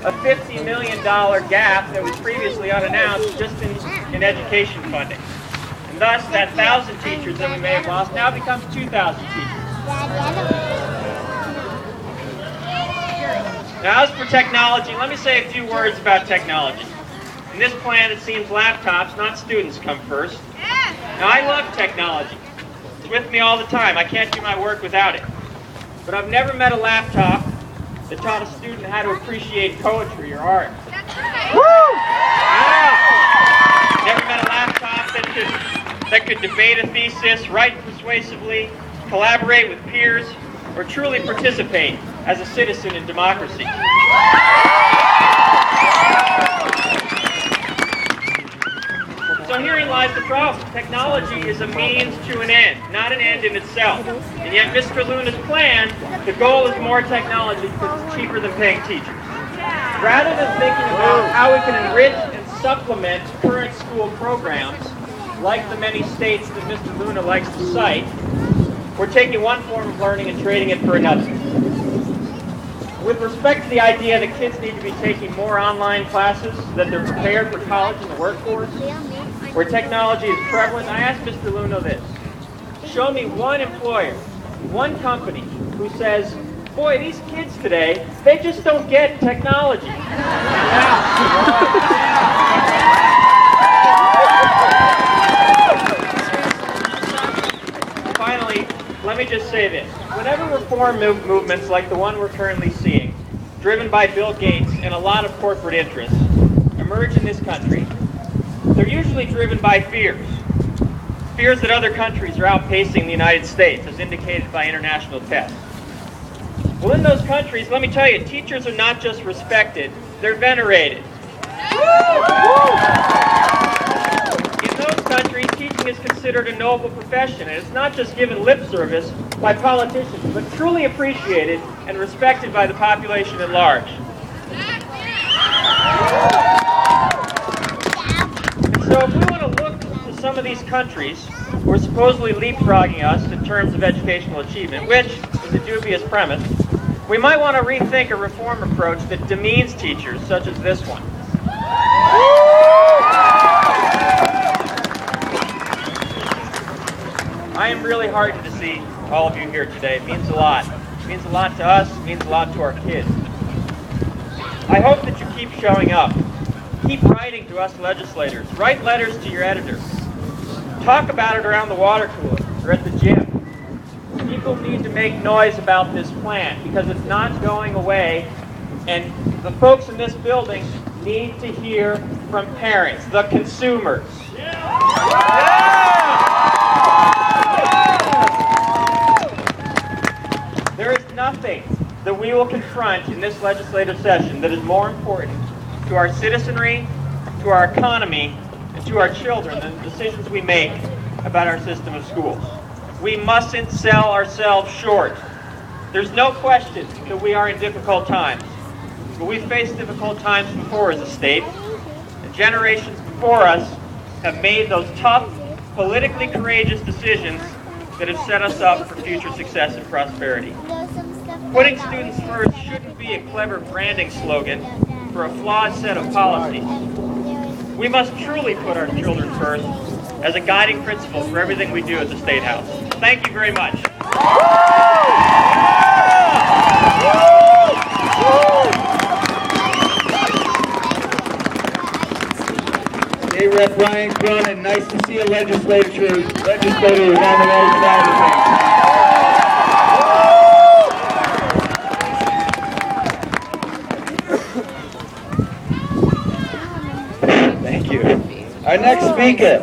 a $50 million gap that was previously unannounced just in education funding. And thus, that 1,000 teachers that we may have lost now becomes 2,000 teachers. Now, as for technology, let me say a few words about technology. In this plan, it seems laptops, not students, come first. Now, I love technology. It's with me all the time. I can't do my work without it. But I've never met a laptop that taught a student how to appreciate poetry or art. Never met a laptop that could debate a thesis, write persuasively, collaborate with peers, or truly participate as a citizen in democracy. So herein lies the problem. Technology is a means to an end, not an end in itself. And yet Mr. Luna's plan, the goal is more technology because it's cheaper than paying teachers. Rather than thinking about how we can enrich and supplement current school programs, like the many states that Mr. Luna likes to cite, we're taking one form of learning and trading it for another. With respect to the idea that kids need to be taking more online classes, that they're prepared for college and the workforce, where technology is prevalent, I asked Mr. Luna this. Show me one employer, one company, who says, boy, these kids today, they just don't get technology. Finally, let me just say this. Whenever reform movements like the one we're currently seeing, driven by Bill Gates and a lot of corporate interests, emerge in this country, they're usually driven by fears. Fears that other countries are outpacing the United States, as indicated by international tests. Well, in those countries, let me tell you, teachers are not just respected, they're venerated. In those countries, teaching is considered a noble profession, and it's not just given lip service by politicians, but truly appreciated and respected by the population at large. So if we want to look to some of these countries who are supposedly leapfrogging us in terms of educational achievement, which is a dubious premise, we might want to rethink a reform approach that demeans teachers, such as this one. I am really heartened to see all of you here today. It means a lot. It means a lot to us. It means a lot to our kids. I hope that you keep showing up. Keep writing to us legislators. Write letters to your editors. Talk about it around the water cooler or at the gym. People need to make noise about this plan because it's not going away, and the folks in this building need to hear from parents, the consumers. There is nothing that we will confront in this legislative session that is more important to our citizenry, to our economy, and to our children than the decisions we make about our system of schools. We mustn't sell ourselves short. There's no question that we are in difficult times, but we've faced difficult times before as a state, and generations before us have made those tough, politically courageous decisions that have set us up for future success and prosperity. Putting students first shouldn't be a clever branding slogan for a flawed set of policies. We must truly put our children first as a guiding principle for everything we do at the State House. Thank you very much. Hey, Rep. Ryan Cronin, nice to see a legislator who's on the right side of things. Thank you. Our next speaker,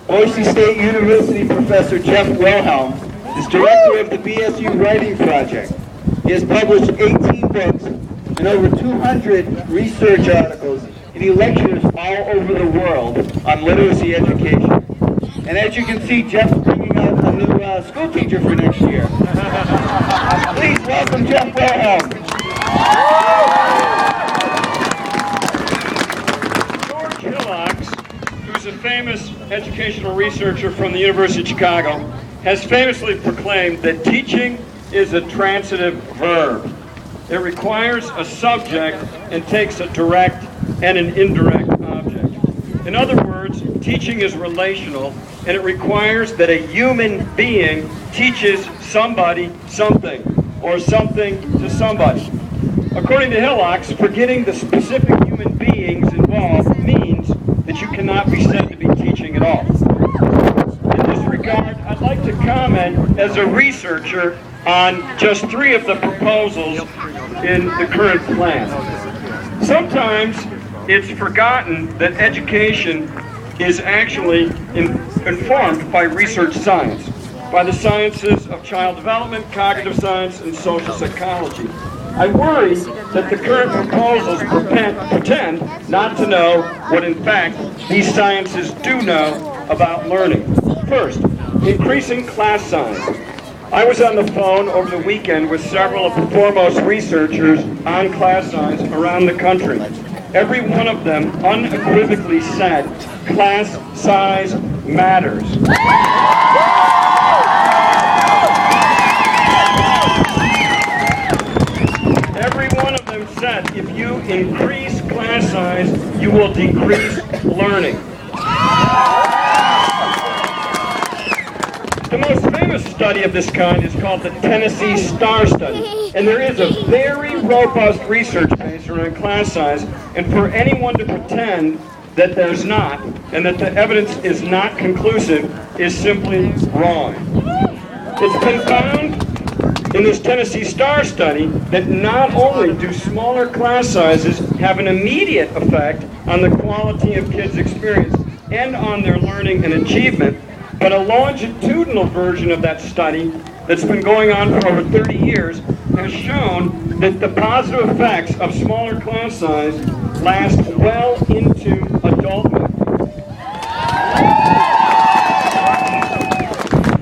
Boise State University Professor Jeff Wilhelm, is director of the BSU Writing Project. He has published 18 books and over 200 research articles, and he lectures all over the world on literacy education. And as you can see, Jeff's bringing out a new school teacher for next year. Please welcome Jeff Wilhelm. George Hillocks, who's a famous educational researcher from the University of Chicago, has famously proclaimed that teaching is a transitive verb. It requires a subject and takes a direct and an indirect object. In other words, teaching is relational, and it requires that a human being teaches somebody something, or something to somebody. According to Hillocks, forgetting the specific human beings involved means that you cannot be said to be teaching at all. In this regard, I'd like to comment as a researcher on just 3 of the proposals in the current plan. Sometimes it's forgotten that education is actually informed by research science, by the sciences of child development, cognitive science, and social psychology. I worry that the current proposals pretend not to know what in fact these sciences do know about learning. First, increasing class size. I was on the phone over the weekend with several of the foremost researchers on class size around the country. Every one of them unequivocally said class size matters. Every one of them said if you increase class size, you will decrease learning. The most famous study of this kind is called the Tennessee STAR study, and there is a very robust research base around class size, and for anyone to pretend that there's not, and that the evidence is not conclusive, is simply wrong. It's been found in this Tennessee STAR study that not only do smaller class sizes have an immediate effect on the quality of kids' experience and on their learning and achievement, but a longitudinal version of that study that's been going on for over 30 years has shown that the positive effects of smaller class size last well into adulthood.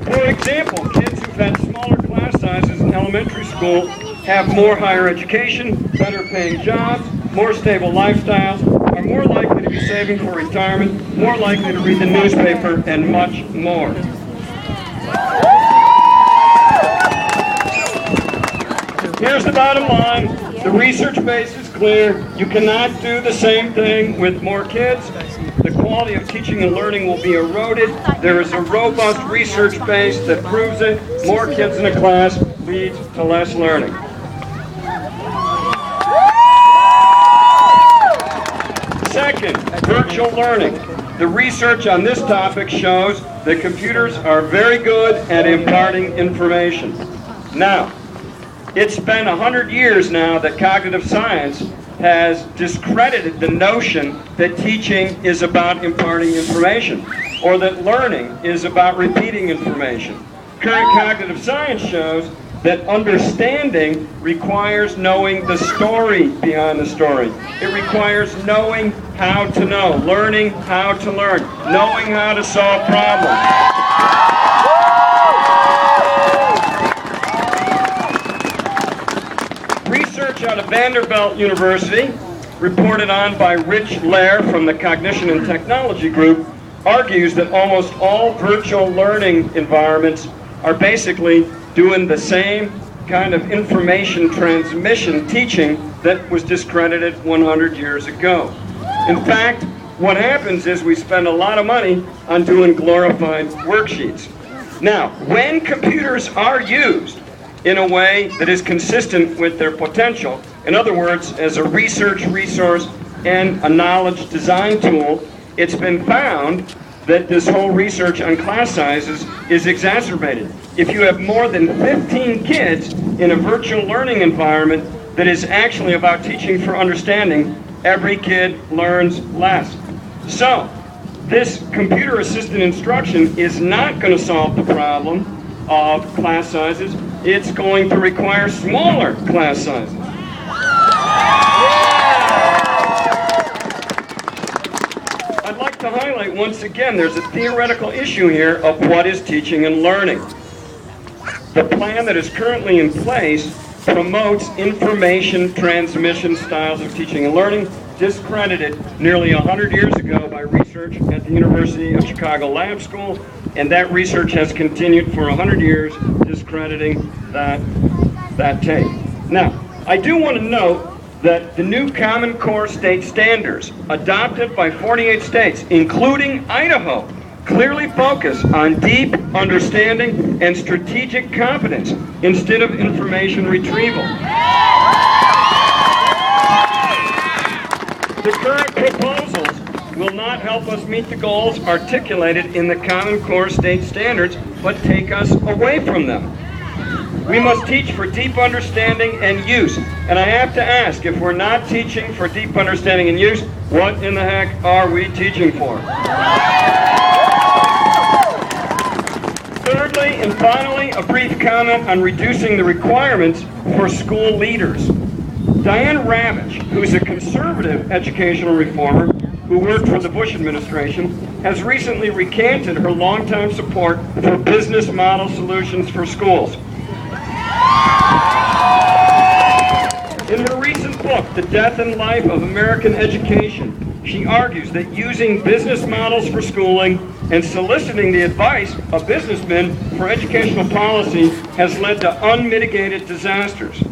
For example, kids who've had smaller class sizes in elementary school have more higher education, better paying jobs, more stable lifestyles, are more likely to be saving for retirement, more likely to read the newspaper, and much more. Here's the bottom line. The research base is clear. You cannot do the same thing with more kids. The quality of teaching and learning will be eroded. There is a robust research base that proves it. More kids in a class leads to less learning. Second, virtual learning. The research on this topic shows that computers are very good at imparting information. Now, it's been 100 years now that cognitive science has discredited the notion that teaching is about imparting information, or that learning is about repeating information. Current cognitive science shows that understanding requires knowing the story behind the story. It requires knowing how to know, learning how to learn, knowing how to solve problems. Research out of Vanderbilt University, reported on by Rich Lair from the Cognition and Technology Group, argues that almost all virtual learning environments are basically doing the same kind of information transmission teaching that was discredited 100 years ago. In fact, what happens is we spend a lot of money on doing glorified worksheets. Now, when computers are used in a way that is consistent with their potential, in other words, as a research resource and a knowledge design tool, it's been found that this whole research on class sizes is exacerbated. If you have more than 15 kids in a virtual learning environment that is actually about teaching for understanding, every kid learns less. So, this computer-assisted instruction is not going to solve the problem of class sizes. It's going to require smaller class sizes. I'd like to highlight once again, there's a theoretical issue here of what is teaching and learning. The plan that is currently in place promotes information transmission styles of teaching and learning, discredited nearly 100 years ago by research at the University of Chicago Lab School, and that research has continued for 100 years, discrediting that take. Now, I do want to note that the new Common Core state standards adopted by 48 states, including Idaho, clearly focus on deep understanding and strategic competence instead of information retrieval. The current proposals will not help us meet the goals articulated in the Common Core state standards, but take us away from them. We must teach for deep understanding and use. And I have to ask, if we're not teaching for deep understanding and use, what in the heck are we teaching for? Thirdly and finally, a brief comment on reducing the requirements for school leaders. Diane Ravitch, who is a conservative educational reformer who worked for the Bush administration, has recently recanted her longtime support for business model solutions for schools. In her recent book, The Death and Life of American Education, she argues that using business models for schooling and soliciting the advice of businessmen for educational policy has led to unmitigated disasters.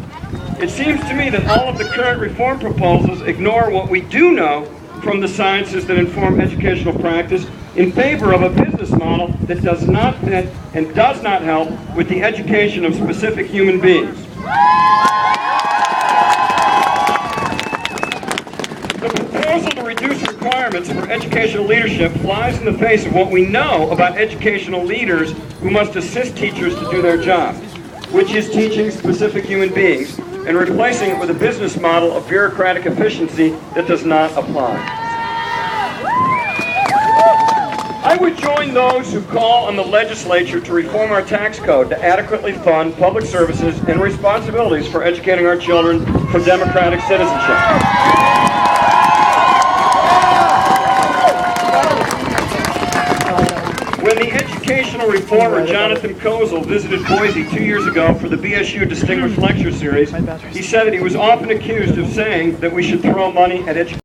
It seems to me that all of the current reform proposals ignore what we do know from the sciences that inform educational practice in favor of a business model that does not fit and does not help with the education of specific human beings. The proposal to reduce requirements for educational leadership flies in the face of what we know about educational leaders who must assist teachers to do their job, which is teaching specific human beings and replacing it with a business model of bureaucratic efficiency that does not apply. I would join those who call on the legislature to reform our tax code to adequately fund public services and responsibilities for educating our children for democratic citizenship. When the educational reformer Jonathan Kozol visited Boise 2 years ago for the BSU Distinguished Lecture Series, he said that he was often accused of saying that we should throw money at education.